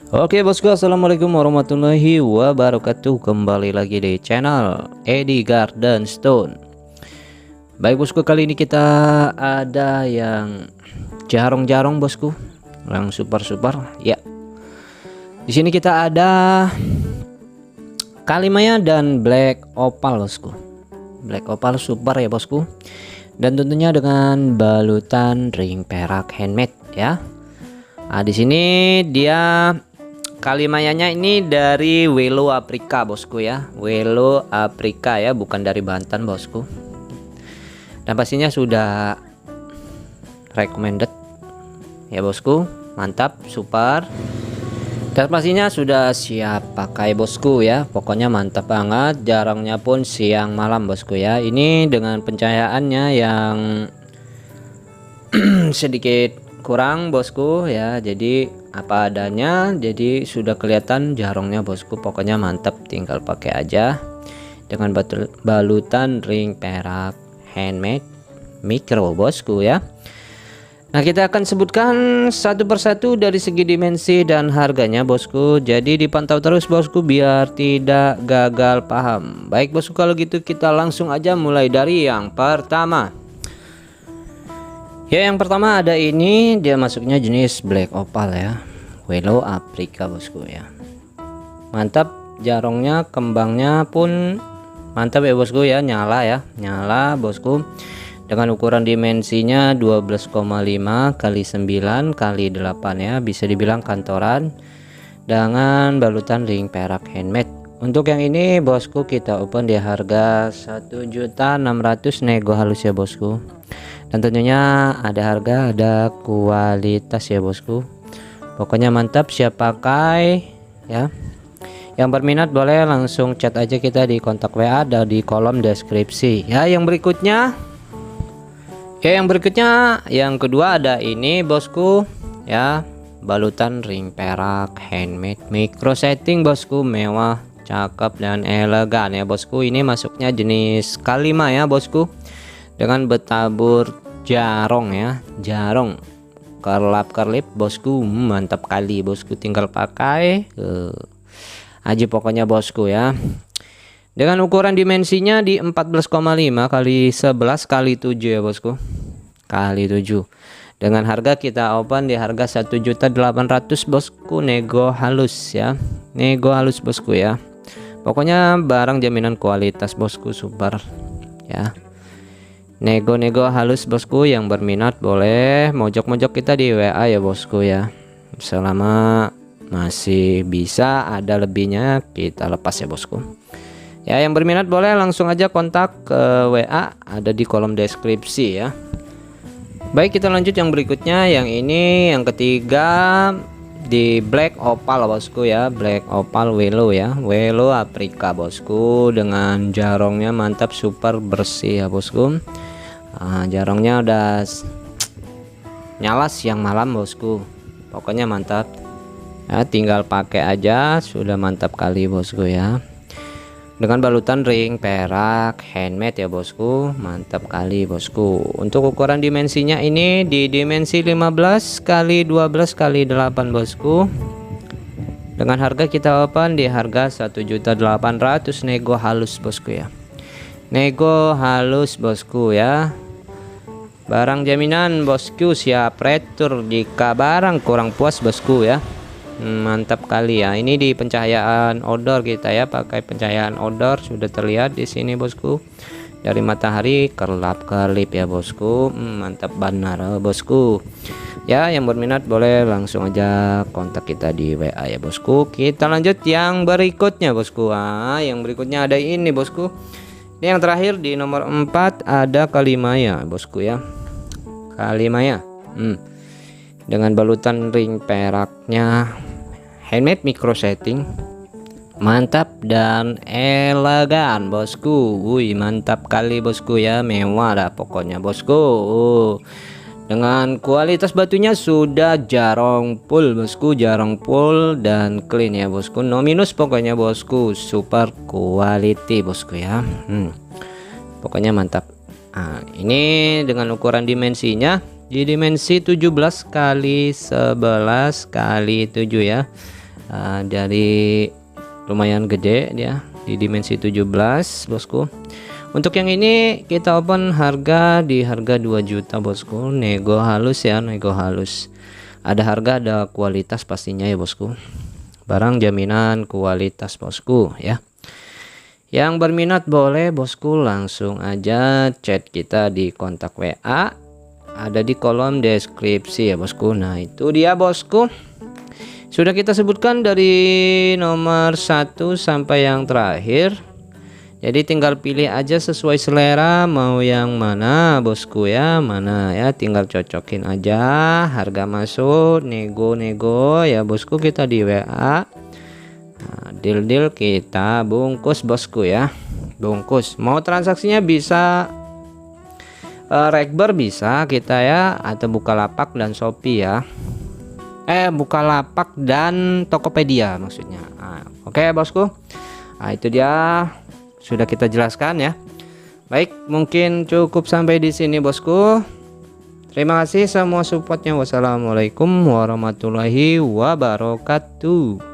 Oke bosku, assalamualaikum warahmatullahi wabarakatuh. Kembali lagi di channel Edi Garden Stone. Baik bosku, kali ini kita ada yang jarong-jarong bosku, yang super ya. Di sini kita ada Kalimaya dan Black Opal bosku. Black Opal super ya bosku, dan tentunya dengan balutan ring perak handmade ya. Nah, di sini dia Kalimayanya ini dari Welo Afrika bosku ya, Welo Afrika ya, bukan dari Banten bosku. Dan pastinya sudah recommended ya bosku, mantap super. Dan pastinya sudah siap pakai bosku ya, pokoknya mantap banget. Jarangnya pun siang malam bosku ya. Ini dengan pencahayaannya yang sedikit kurang bosku ya, jadi apa adanya, jadi sudah kelihatan jarongnya bosku. Pokoknya mantap, tinggal pakai aja dengan balutan ring perak handmade mikro bosku ya. Nah, kita akan sebutkan satu persatu dari segi dimensi dan harganya bosku, jadi dipantau terus bosku biar tidak gagal paham. Baik bosku, kalau gitu kita langsung aja mulai dari yang pertama. Ya, yang pertama ada ini, dia masuknya jenis Black Opal ya, Welo Afrika bosku ya. Mantap, jarongnya, kembangnya pun mantap ya bosku ya, nyala bosku. Dengan ukuran dimensinya 12,5 kali 9 kali 8 ya, bisa dibilang kantoran, dengan balutan ring perak handmade. Untuk yang ini bosku kita open di harga 1.600.000 nego halus ya bosku. Dan tentunya ada harga, ada kualitas ya bosku. Pokoknya mantap, siap pakai ya. Yang berminat boleh langsung chat aja kita di kontak WA, ada di kolom deskripsi ya. Yang berikutnya yang kedua ada ini bosku ya, balutan ring perak handmade micro setting bosku, mewah, cakep dan elegan ya bosku. Ini masuknya jenis K5 ya bosku, dengan bertabur jarong ya, jarong kerlap-kerlip bosku, mantap kali bosku, tinggal pakai aja pokoknya bosku ya. Dengan ukuran dimensinya di 14,5 kali 11 kali 7 ya bosku, kali 7. Dengan harga kita open di harga 1.800.000 bosku, nego halus ya, nego halus bosku ya. Pokoknya barang jaminan kualitas bosku, super ya. Nego-nego halus bosku, yang berminat boleh mojok-mojok kita di WA ya bosku ya. Selama masih bisa, ada lebihnya kita lepas ya bosku. Ya, yang berminat boleh langsung aja kontak ke WA, ada di kolom deskripsi ya. Baik, kita lanjut yang berikutnya. Yang ini yang ketiga di Black Opal bosku ya, Black Opal Welo ya, Welo Afrika bosku, dengan jarongnya mantap, super bersih ya bosku. Jarongnya udah nyala siang malam bosku, pokoknya mantap ya, tinggal pakai aja, sudah mantap kali bosku ya. Dengan balutan ring perak handmade ya bosku, mantap kali bosku. Untuk ukuran dimensinya ini di dimensi 15 kali 12 kali 8 bosku. Dengan harga kita open di harga 1.800.000 nego halus bosku ya, nego halus bosku ya. Barang jaminan bosku, siap retur jika barang kurang puas bosku ya. Mantap kali ya. Ini di pencahayaan outdoor kita ya, pakai pencahayaan outdoor, sudah terlihat di sini bosku, dari matahari kerlap-kerlip ya bosku. Mantap benar bosku ya. Yang berminat boleh langsung aja kontak kita di WA ya bosku. Kita lanjut yang berikutnya bosku. Yang berikutnya ada ini bosku. Ini yang terakhir di nomor 4 ada Kalimaya bosku ya, Kalimaya dengan balutan ring peraknya handmade micro setting, mantap dan elegan bosku. Wih, mantap kali bosku ya, mewah dah pokoknya bosku. Dengan kualitas batunya sudah jarong full bosku, jarong full dan clean ya bosku, no minus pokoknya bosku, super quality bosku ya. Pokoknya mantap. Ini dengan ukuran dimensinya di dimensi 17 kali 11 kali 7 ya. dari lumayan gede dia di dimensi 17 bosku. Untuk yang ini kita open harga di harga 2 juta bosku, nego halus ya, nego halus. Ada harga ada kualitas pastinya ya bosku, barang jaminan kualitas bosku ya. Yang berminat boleh bosku langsung aja chat kita di kontak WA, ada di kolom deskripsi ya bosku. Nah itu dia bosku, sudah kita sebutkan dari nomor 1 sampai yang terakhir. Jadi tinggal pilih aja sesuai selera mau yang mana bosku ya, mana ya, tinggal cocokin aja, harga masuk, nego ya bosku, kita di WA. Nah, deal kita bungkus bosku ya, bungkus. Mau transaksinya bisa Rekber bisa kita ya, atau Bukalapak dan Shopee ya. Bukalapak dan Tokopedia maksudnya. Nah, oke bosku. Nah itu dia, sudah kita jelaskan ya. Baik, mungkin cukup sampai di sini bosku. Terima kasih semua supportnya. Wassalamualaikum warahmatullahi wabarakatuh.